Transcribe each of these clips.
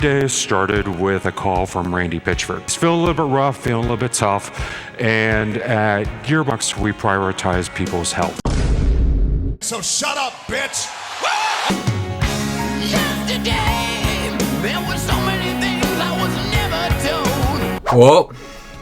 Day started with a call from Randy Pitchford. He's feeling a little bit rough, feeling a little bit tough, and at Gearbox we prioritize people's health. So shut up, bitch! Yesterday, there were so many things I was never told. Well,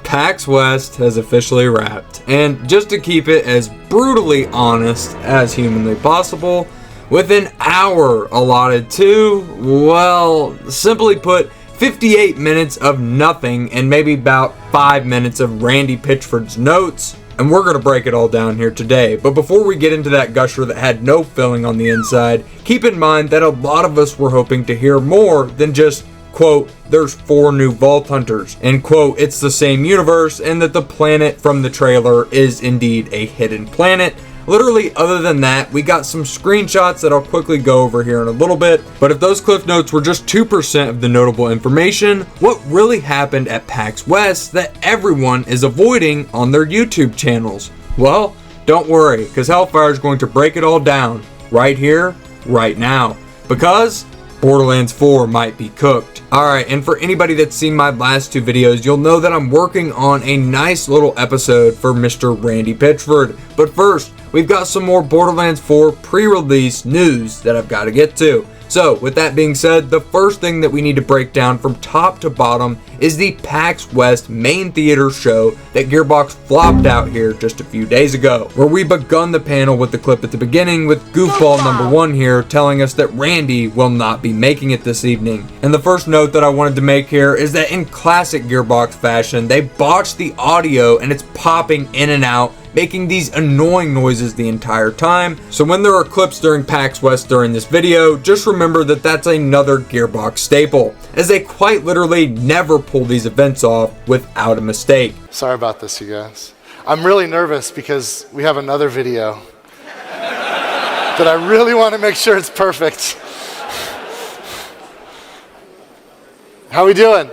Pax West has officially wrapped, and just to keep it as brutally honest as humanly possible, with an hour allotted to, well, simply put, 58 minutes of nothing and maybe about 5 minutes of Randy Pitchford's notes. And we're going to break it all down here today. But before we get into that gusher that had no filling on the inside, keep in mind that a lot of us were hoping to hear more than just, quote, there's 4 new Vault Hunters, and quote, it's the same universe, and that the planet from the trailer is indeed a hidden planet. Literally, other than that, we got some screenshots that I'll quickly go over here in a little bit. But if those cliff notes were just 2% of the notable information, what really happened at Pax West that everyone is avoiding on their YouTube channels? Well, don't worry, because Hellfire is going to break it all down right here, right now. Because Borderlands 4 might be cooked. Alright, and for anybody that's seen my last 2 videos, you'll know that I'm working on a nice little episode for Mr. Randy Pitchford. But first, we've got some more Borderlands 4 pre-release news that I've got to get to. So, with that being said, the first thing that we need to break down from top to bottom is the PAX West main theater show that Gearbox flopped out here just a few days ago, where we begun the panel with the clip at the beginning with Goofball number 1 here telling us that Randy will not be making it this evening. And the first note that I wanted to make here is that in classic Gearbox fashion, they botched the audio and it's popping in and out, making these annoying noises the entire time. So when there are clips during PAX West during this video, just remember that that's another Gearbox staple, as they quite literally never pull these events off without a mistake. Sorry about this, you guys. I'm really nervous because we have another video that I really want to make sure it's perfect. How we doing?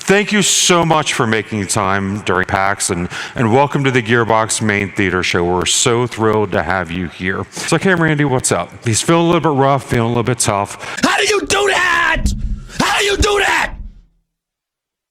Thank you so much for making time during PAX, and welcome to the Gearbox main theater show. We're so thrilled to have you here. So, okay, Randy, what's up? He's feeling a little bit rough, feeling a little bit tough. How do you do that? How do you do that?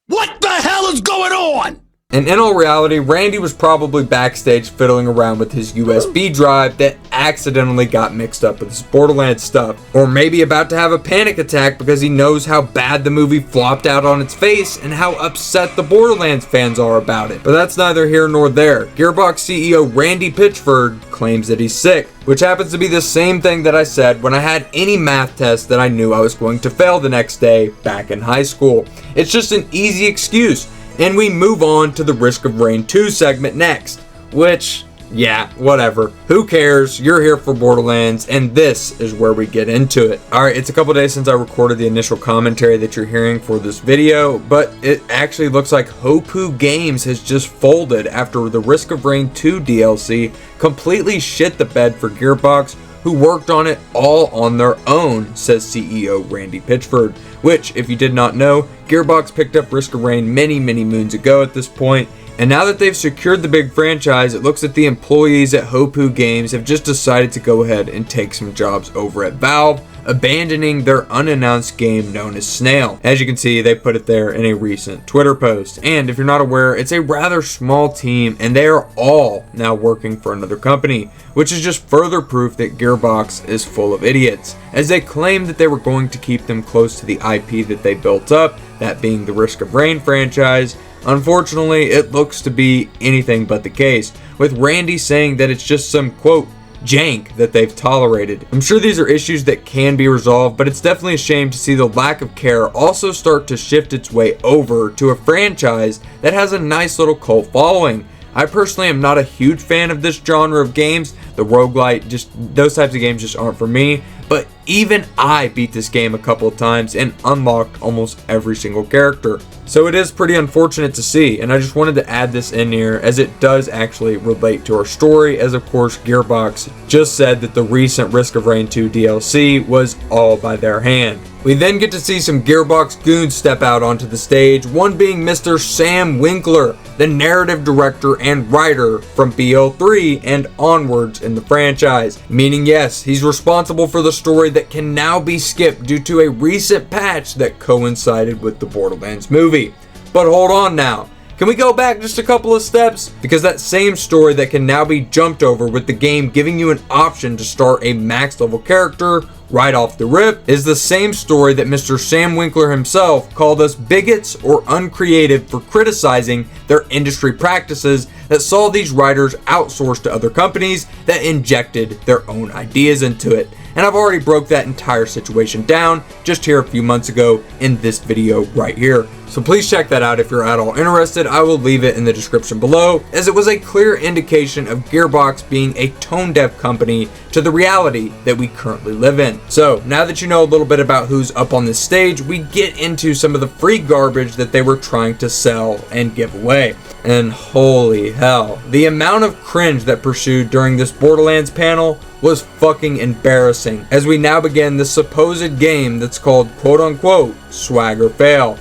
What the hell is going on? And in all reality, Randy was probably backstage fiddling around with his USB drive that accidentally got mixed up with his Borderlands stuff. Or maybe about to have a panic attack because he knows how bad the movie flopped out on its face and how upset the Borderlands fans are about it. But that's neither here nor there. Gearbox CEO Randy Pitchford claims that he's sick, which happens to be the same thing that I said when I had any math test that I knew I was going to fail the next day back in high school. It's just an easy excuse. And we move on to the Risk of Rain 2 segment next, which, yeah, whatever. Who cares? You're here for Borderlands, and this is where we get into it. Alright, it's a couple days since I recorded the initial commentary that you're hearing for this video, but it actually looks like Hopu Games has just folded after the Risk of Rain 2 DLC completely shit the bed for Gearbox, who worked on it all on their own, says CEO Randy Pitchford. Which, if you did not know, Gearbox picked up Risk of Rain many moons ago at this point, and now that they've secured the big franchise, it looks like the employees at Hopu Games have just decided to go ahead and take some jobs over at Valve, abandoning their unannounced game known as Snail. As you can see, they put it there in a recent Twitter post. And if you're not aware, it's a rather small team, and they are all now working for another company, which is just further proof that Gearbox is full of idiots, as they claim that they were going to keep them close to the IP that they built up, that being the Risk of Rain franchise. Unfortunately, it looks to be anything but the case, with Randy saying that it's just some, quote, jank that they've tolerated. I'm sure these are issues that can be resolved, but it's definitely a shame to see the lack of care also start to shift its way over to a franchise that has a nice little cult following. I personally am not a huge fan of this genre of games. The roguelite, just those types of games just aren't for me. But even I beat this game a couple of times and unlocked almost every single character. So it is pretty unfortunate to see, and I just wanted to add this in here as it does actually relate to our story, as of course Gearbox just said that the recent Risk of Rain 2 DLC was all by their hand. We then get to see some Gearbox goons step out onto the stage, one being Mr. Sam Winkler, the narrative director and writer from BO3 and onwards in the franchise. Meaning, yes, he's responsible for the story that can now be skipped due to a recent patch that coincided with the Borderlands movie. But hold on now. Can we go back just a couple of steps? Because that same story that can now be jumped over with the game giving you an option to start a max level character right off the rip is the same story that Mr. Sam Winkler himself called us bigots or uncreative for criticizing their industry practices that saw these writers outsourced to other companies that injected their own ideas into it. And I've already broke that entire situation down just here a few months ago in this video right here. So please check that out if you're at all interested. I will leave it in the description below, as it was a clear indication of Gearbox being a tone deaf company to the reality that we currently live in. So now that you know a little bit about who's up on this stage, we get into some of the free garbage that they were trying to sell and give away. And holy hell, the amount of cringe that pursued during this Borderlands panel was fucking embarrassing, as we now begin the supposed game that's called quote unquote swag or fail,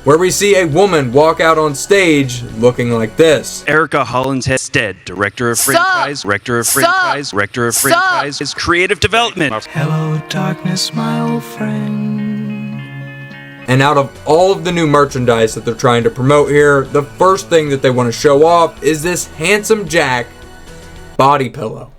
where we see a woman walk out on stage looking like this. Erica Hollinshead, director of franchise, creative development. Hello, darkness, my old friend. And out of all of the new merchandise that they're trying to promote here, the first thing that they want to show off is this handsome Jack body pillow.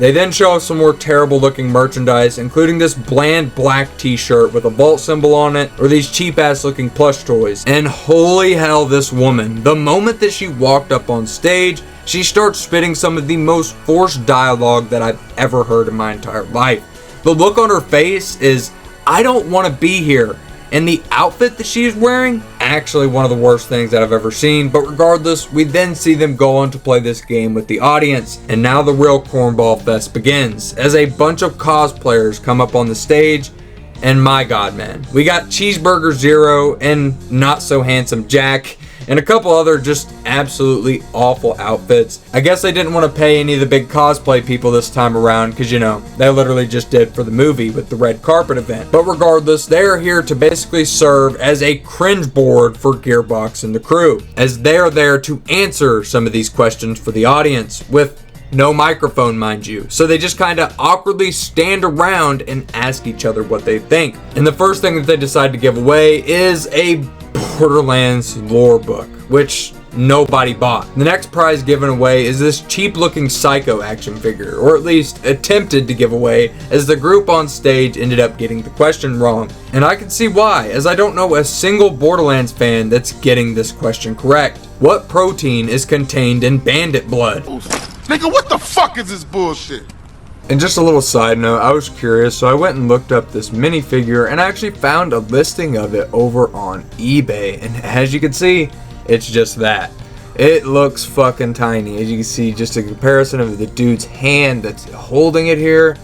They then show us some more terrible looking merchandise, including this bland black t-shirt with a vault symbol on it, or these cheap ass looking plush toys. And holy hell, this woman, the moment that she walked up on stage, she starts spitting some of the most forced dialogue that I've ever heard in my entire life. The look on her face is, I don't want to be here. And the outfit that she is wearing, actually one of the worst things that I've ever seen. But regardless, we then see them go on to play this game with the audience. And now the real cornball fest begins, as a bunch of cosplayers come up on the stage. And my god, man, we got Cheeseburger Zero and Not So Handsome Jack, and a couple other just absolutely awful outfits. I guess they didn't want to pay any of the big cosplay people this time around, because, you know, they literally just did for the movie with the red carpet event. But regardless, they are here to basically serve as a cringe board for Gearbox and the crew, as they are there to answer some of these questions for the audience, with no microphone, mind you. So they just kind of awkwardly stand around and ask each other what they think. And the first thing that they decide to give away is a Borderlands lore book, which nobody bought. The next prize given away is this cheap looking Psycho action figure, or at least attempted to give away, as the group on stage ended up getting the question wrong. And I can see why, as I don't know a single Borderlands fan that's getting this question correct. What protein is contained in bandit blood? Nigga, what the fuck is this bullshit? And just a little side note, I was curious, so I went and looked up this minifigure and I actually found a listing of it over on eBay. And as you can see, it's just that. It looks fucking tiny. As you can see, just a comparison of the dude's hand that's holding it here.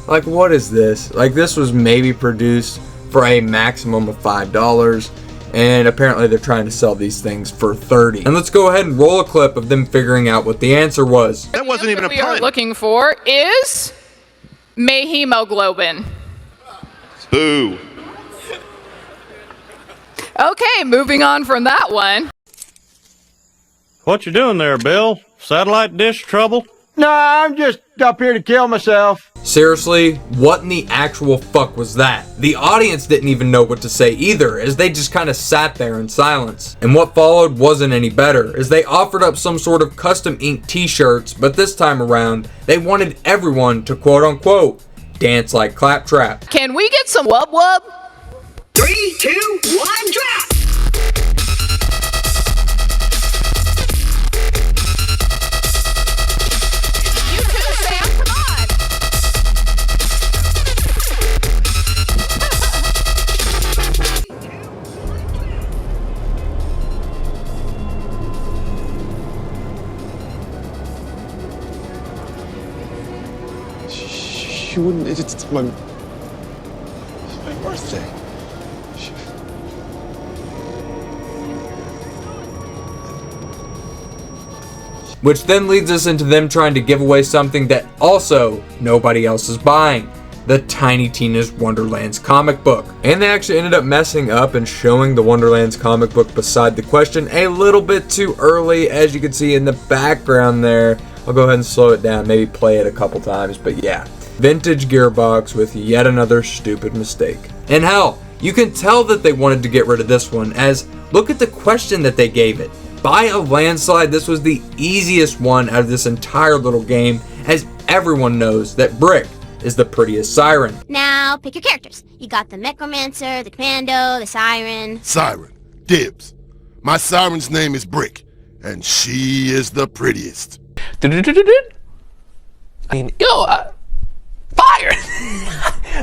Like, what is this? Like, this was maybe produced for a maximum of $5. And apparently they're trying to sell these things for $30. And let's go ahead and roll a clip of them figuring out what the answer was. That wasn't even a we are pun. looking for is hemoglobin. Boo. Okay, moving on from that one. What you doing there, Bill? Satellite dish trouble? No, I'm just up here to kill myself. Seriously, what in the actual fuck was that? The audience didn't even know what to say either, as they just kind of sat there in silence. And what followed wasn't any better, as they offered up some sort of custom inked t-shirts, but this time around, they wanted everyone to quote unquote dance like Claptrap. Can we get some wub wub? 3, 2, 1, drop! You too, Sam, come on! She wouldn't. It's my birthday. Which then leads us into them trying to give away something that also nobody else is buying. the Tiny Tina's Wonderlands comic book. And they actually ended up messing up and showing the Wonderlands comic book beside the question a little bit too early, as you can see in the background there. I'll go ahead and slow it down, maybe play it a couple times, but yeah. Vintage Gearbox with yet another stupid mistake. And hell, you can tell that they wanted to get rid of this one, as look at the question that they gave it. By a landslide, this was the easiest one out of this entire little game, as everyone knows that Brick is the prettiest siren. Now, pick your characters. You got the Necromancer, the Commando, the Siren. Siren. Dibs. My siren's name is Brick, and she is the prettiest. I mean, fire!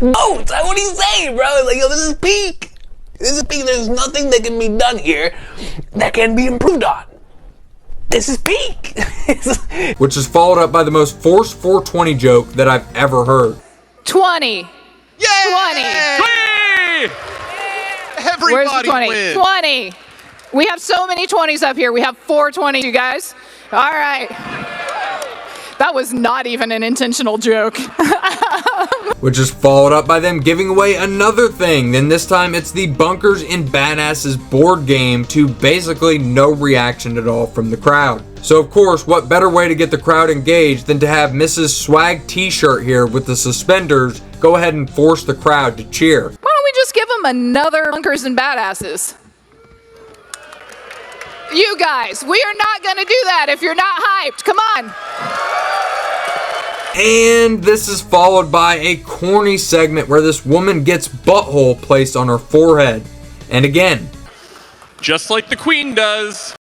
No, that's what he's saying, bro. Like, yo, this is peak. This is peak. There's nothing that can be done here that can be improved on. This is peak. Which is followed up by the most forced 420 joke that I've ever heard. 20. Yay! 20. Everybody Where's the 20? wins. 20. We have so many 20s up here. We have 420, you guys. All right. That was not even an intentional joke. Which is followed up by them giving away another thing. Then this time it's the Bunkers and Badasses board game to basically no reaction at all from the crowd. So of course, what better way to get the crowd engaged than to have Mrs. Swag t-shirt here with the suspenders go ahead and force the crowd to cheer. Why don't we just give them another Bunkers and Badasses? You guys, we are not going to do that if you're not hyped. Come on. And this is followed by a corny segment where this woman gets butthole placed on her forehead. And again, Just like the Queen does.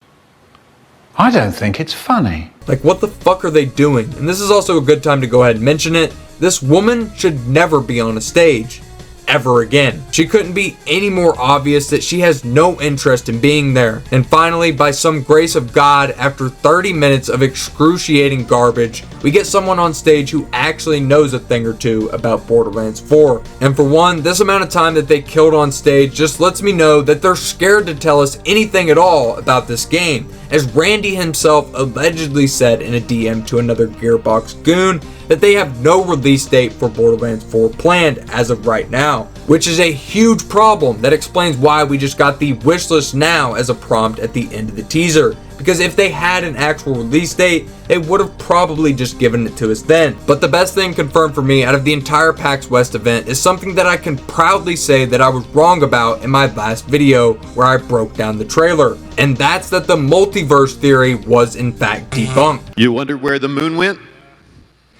I don't think it's funny. like what the fuck are they doing? And this is also a good time to go ahead and mention it. This woman should never be on a stage. Ever again. She couldn't be any more obvious that she has no interest in being there. And finally, by some grace of God, after 30 minutes of excruciating garbage, we get someone on stage who actually knows a thing or two about Borderlands 4. And for one, this amount of time that they killed on stage just lets me know that they're scared to tell us anything at all about this game. As Randy himself allegedly said in a DM to another Gearbox goon, that they have no release date for Borderlands 4 planned as of right now, which is a huge problem that explains why we just got the wishlist now as a prompt at the end of the teaser. Because if they had an actual release date, they would have probably just given it to us then. But the best thing confirmed for me out of the entire Pax West event is something that I can proudly say that I was wrong about in my last video where I broke down the trailer. And that's that the multiverse theory was in fact debunked. You wonder where the moon went?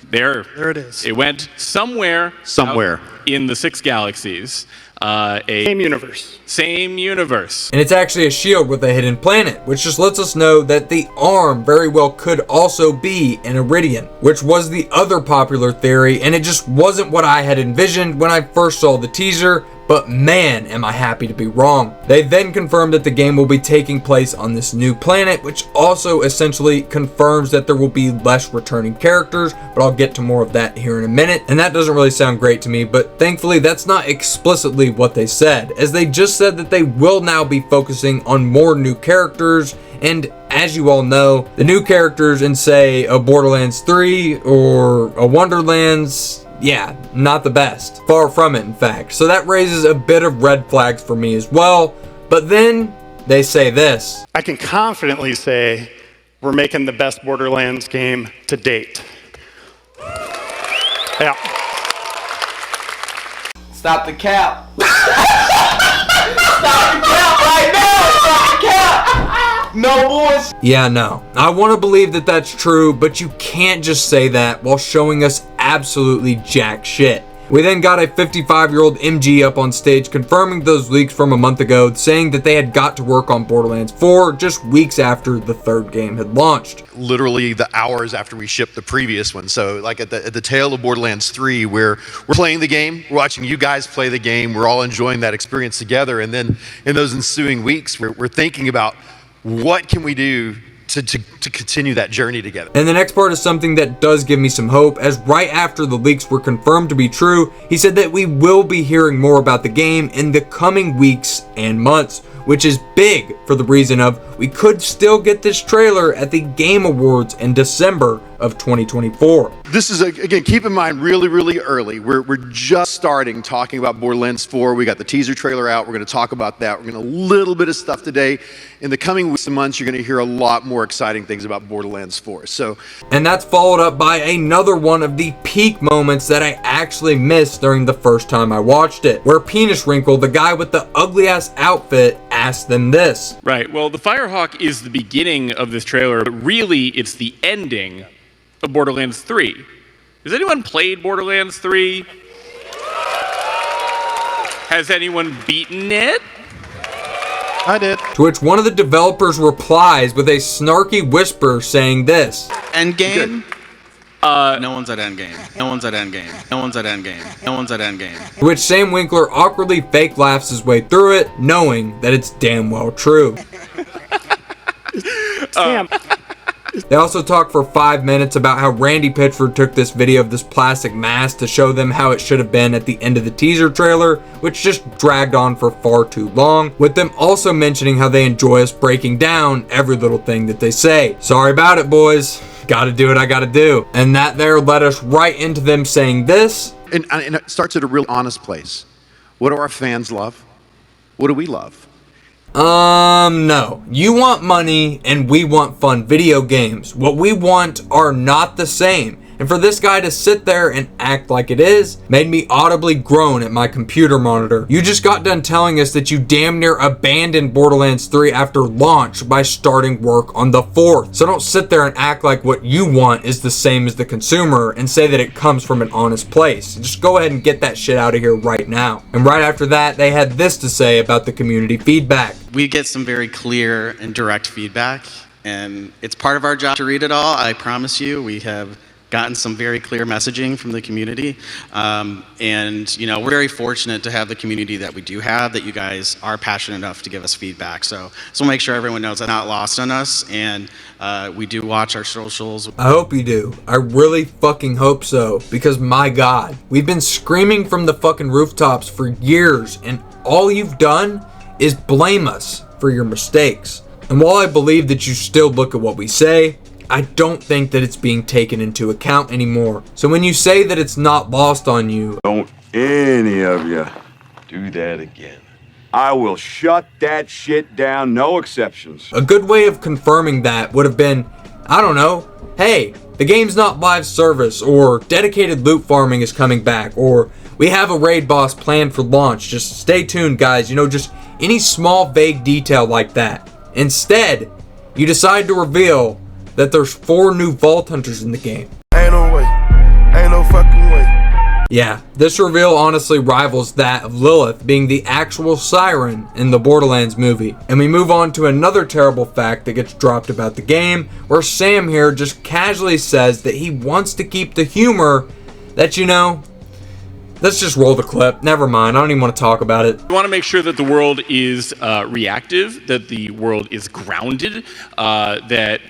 There it is. It went somewhere out in the 6 galaxies. Same universe. Same universe. And it's actually a shield with a hidden planet, which just lets us know that the arm very well could also be an Iridian, which was the other popular theory, and it just wasn't what I had envisioned when I first saw the teaser. But man, am I happy to be wrong. They then confirmed that the game will be taking place on this new planet, which also essentially confirms that there will be less returning characters, but I'll get to more of that here in a minute. And that doesn't really sound great to me, but thankfully that's not explicitly what they said, as they just said that they will now be focusing on more new characters. And as you all know, the new characters in, say, a Borderlands 3 or a Wonderlands, yeah, not the best. Far from it, in fact. So that raises a bit of red flags for me as well. But then they say this. I can confidently say we're making the best Borderlands game to date. Yeah. Stop the cap. Stop the cap right now. Stop the cap. No boys. Yeah, no. I want to believe that that's true, but you can't just say that while showing us absolutely jack shit. We then got a 55-year-old MG up on stage confirming those leaks from a month ago, saying that they had got to work on Borderlands 4 just weeks after the third game had launched. Literally the hours after we shipped the previous one. So like at the tail of Borderlands 3, where we're playing the game, we're watching you guys play the game, we're all enjoying that experience together. And then in those ensuing weeks, we're thinking about what can we do to continue that journey together. And the next part is something that does give me some hope, as right after the leaks were confirmed to be true, he said that we will be hearing more about the game in the coming weeks and months, which is big for the reason of we could still get this trailer at the Game Awards in December of 2024. This is, again, keep in mind, really, really early. We're just starting talking about Borderlands 4. We got the teaser trailer out. We're going to talk about that. We're going to a little bit of stuff today. In the coming weeks and months, you're going to hear a lot more exciting things about Borderlands 4. And that's followed up by another one of the peak moments that I actually missed during the first time I watched it, where Penis Wrinkle, the guy with the ugly ass outfit, asked them this. Right. Well, the Firehawk is the beginning of this trailer, but really it's the ending of Borderlands 3. Has anyone played Borderlands 3? Has anyone beaten it? I did. To which one of the developers replies with a snarky whisper saying this. Endgame? No one's at Endgame. No one's at Endgame. No one's at Endgame. No one's at Endgame. To which Sam Winkler awkwardly fake laughs his way through it, knowing that it's damn well true. Sam. They also talk for 5 minutes about how Randy Pitchford took this video of this plastic mask to show them how it should have been at the end of the teaser trailer, which just dragged on for far too long, with them also mentioning how they enjoy us breaking down every little thing that they say. Sorry about it, boys. Gotta do what I gotta do. And that there led us right into them saying this. And it starts at a real honest place. What do our fans love? What do we love? No. You want money and we want fun video games. What we want are not the same. And for this guy to sit there and act like it is made me audibly groan at my computer monitor. You just got done telling us that you damn near abandoned Borderlands 3 after launch by starting work on the 4th. So don't sit there and act like what you want is the same as the consumer and say that it comes from an honest place. Just go ahead and get that shit out of here right now. And right after that, they had this to say about the community feedback. We get some very clear and direct feedback, and it's part of our job to read it all. I promise you, we have gotten some very clear messaging from the community, and we're very fortunate to have the community that we do have, that you guys are passionate enough to give us feedback. So make sure everyone knows that's not lost on us, and we do watch our socials. I hope you do. I really fucking hope so, because my God, we've been screaming from the fucking rooftops for years, and all you've done is blame us for your mistakes. And while I believe that you still look at what we say, I don't think that it's being taken into account anymore. So when you say that it's not lost on you, don't any of you do that again. I will shut that shit down, no exceptions. A good way of confirming that would have been, I don't know, hey, the game's not live service, or dedicated loot farming is coming back, or we have a raid boss planned for launch. Just stay tuned, guys. Just any small vague detail like that. Instead, you decide to reveal that there's 4 new Vault Hunters in the game. Ain't no way. Ain't no fucking way. Yeah, this reveal honestly rivals that of Lilith being the actual siren in the Borderlands movie. And we move on to another terrible fact that gets dropped about the game, where Sam here just casually says that he wants to keep the humor that, let's just roll the clip. Never mind. I don't even want to talk about it. We want to make sure that the world is reactive, that the world is grounded, that,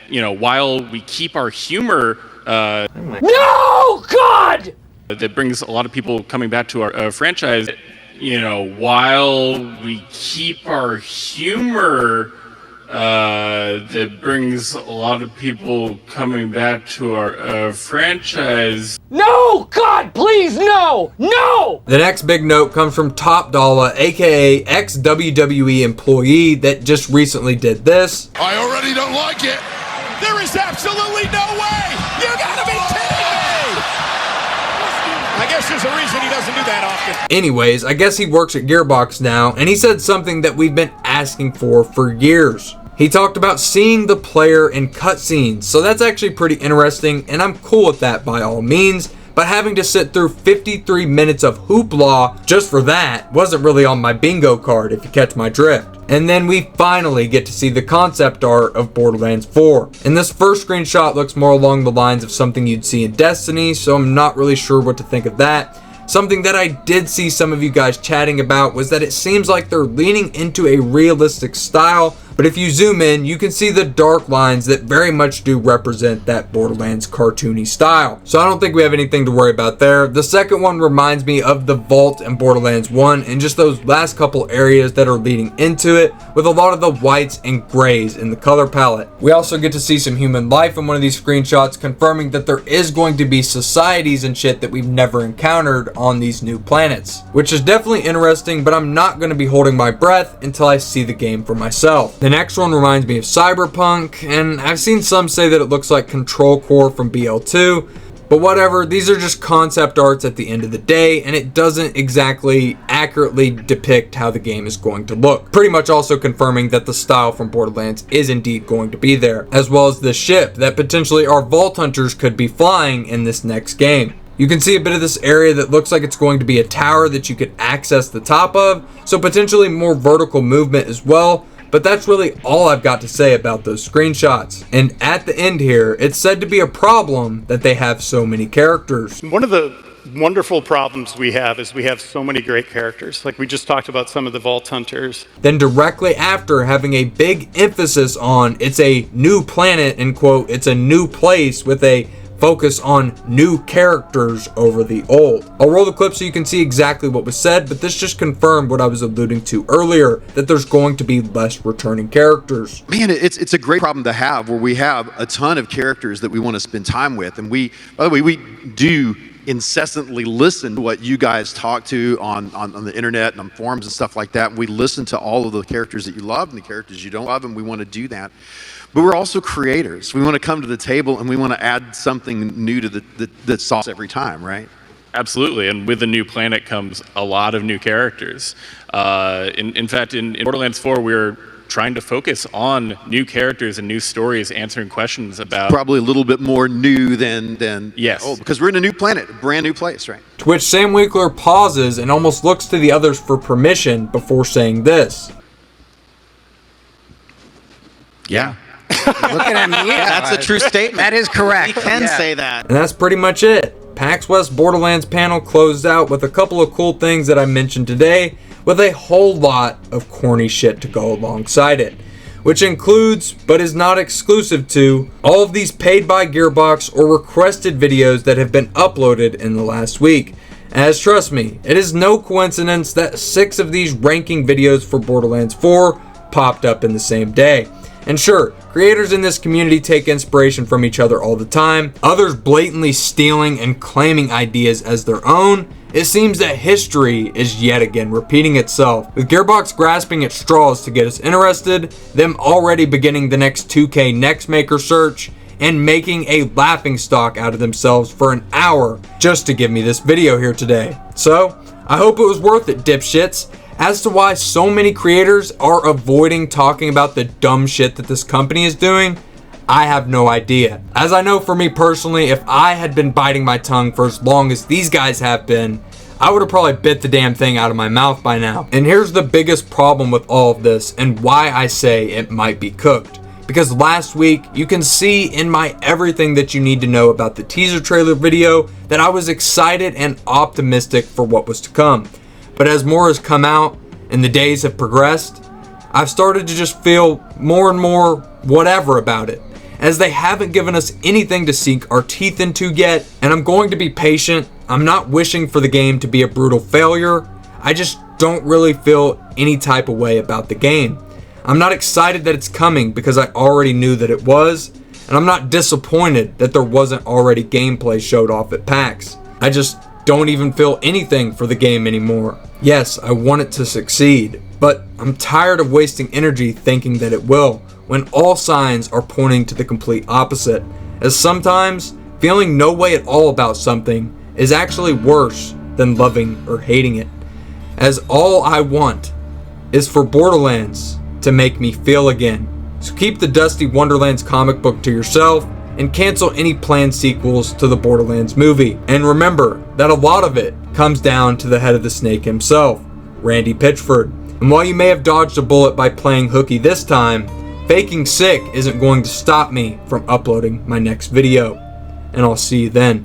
while we keep our humor... No! God! That brings a lot of people coming back to our franchise. While we keep our humor... that brings a lot of people coming back to our franchise. No! God, please, no! No! The next big note comes from Top Dollar, aka ex-WWE employee that just recently did this. I already don't like it. There is absolutely no way! You gotta be kidding me! I guess there's a reason he doesn't do that often. Anyways, I guess he works at Gearbox now, and he said something that we've been asking for years. He talked about seeing the player in cutscenes, so that's actually pretty interesting, and I'm cool with that by all means, but having to sit through 53 minutes of hoopla just for that wasn't really on my bingo card, if you catch my drift. And then we finally get to see the concept art of Borderlands 4. And this first screenshot looks more along the lines of something you'd see in Destiny, so I'm not really sure what to think of that. Something that I did see some of you guys chatting about was that it seems like they're leaning into a realistic style But if you zoom in, you can see the dark lines that very much do represent that Borderlands cartoony style. So I don't think we have anything to worry about there. The second one reminds me of the vault in Borderlands 1 and just those last couple areas that are leading into it, with a lot of the whites and grays in the color palette. We also get to see some human life in one of these screenshots, confirming that there is going to be societies and shit that we've never encountered on these new planets, which is definitely interesting, but I'm not going to be holding my breath until I see the game for myself. The next one reminds me of Cyberpunk, and I've seen some say that it looks like Control Core from BL2, but whatever, these are just concept arts at the end of the day, and it doesn't exactly accurately depict how the game is going to look. Pretty much also confirming that the style from Borderlands is indeed going to be there, as well as the ship that potentially our Vault Hunters could be flying in this next game. You can see a bit of this area that looks like it's going to be a tower that you could access the top of, so potentially more vertical movement as well. But that's really all I've got to say about those screenshots. And at the end here, it's said to be a problem that they have so many characters. One of the wonderful problems we have is we have so many great characters. Like we just talked about some of the Vault Hunters. Then directly after, having a big emphasis on it's a new planet, and quote, it's a new place with a focus on new characters over the old. I'll roll the clip so you can see exactly what was said, but this just confirmed what I was alluding to earlier, that there's going to be less returning characters. Man, it's a great problem to have, where we have a ton of characters that we want to spend time with. And we, by the way, we do incessantly listen to what you guys talk to on the internet and on forums and stuff like that. We listen to all of the characters that you love and the characters you don't love, and we want to do that. But we're also creators. We want to come to the table and we want to add something new to the sauce every time, right? Absolutely, and with the new planet comes a lot of new characters. In fact, in Borderlands 4, we're trying to focus on new characters and new stories, answering questions about... Probably a little bit more new than yes. Oh, because we're in a new planet, a brand new place, right? To which Sam Winkler pauses and almost looks to the others for permission before saying this. Yeah. Looking at me, That's a true statement. That is correct. We can say that. And that's pretty much it. Pax West Borderlands panel closed out with a couple of cool things that I mentioned today, with a whole lot of corny shit to go alongside it, which includes, but is not exclusive to, all of these paid by Gearbox or requested videos that have been uploaded in the last week. As trust me, it is no coincidence that 6 of these ranking videos for Borderlands 4 popped up in the same day. And sure, creators in this community take inspiration from each other all the time, others blatantly stealing and claiming ideas as their own. It seems that history is yet again repeating itself, with Gearbox grasping at straws to get us interested, them already beginning the next 2K Next Maker search, and making a laughingstock out of themselves for an hour just to give me this video here today. So, I hope it was worth it, dipshits. As to why so many creators are avoiding talking about the dumb shit that this company is doing, I have no idea. As I know for me personally, if I had been biting my tongue for as long as these guys have been, I would have probably bit the damn thing out of my mouth by now. And here's the biggest problem with all of this and why I say it might be cooked. Because last week, you can see in my everything that you need to know about the teaser trailer video that I was excited and optimistic for what was to come. But as more has come out and the days have progressed, I've started to just feel more and more whatever about it, as they haven't given us anything to sink our teeth into yet. And I'm going to be patient. I'm not wishing for the game to be a brutal failure. I just don't really feel any type of way about the game. I'm not excited that it's coming because I already knew that it was, and I'm not disappointed that there wasn't already gameplay showed off at PAX. I just don't even feel anything for the game anymore. Yes, I want it to succeed, but I'm tired of wasting energy thinking that it will, when all signs are pointing to the complete opposite, as sometimes feeling no way at all about something is actually worse than loving or hating it, as all I want is for Borderlands to make me feel again. So keep the Dusty Wonderlands comic book to yourself and cancel any planned sequels to the Borderlands movie. And remember that a lot of it comes down to the head of the snake himself, Randy Pitchford. And while you may have dodged a bullet by playing hooky this time, faking sick isn't going to stop me from uploading my next video. And I'll see you then.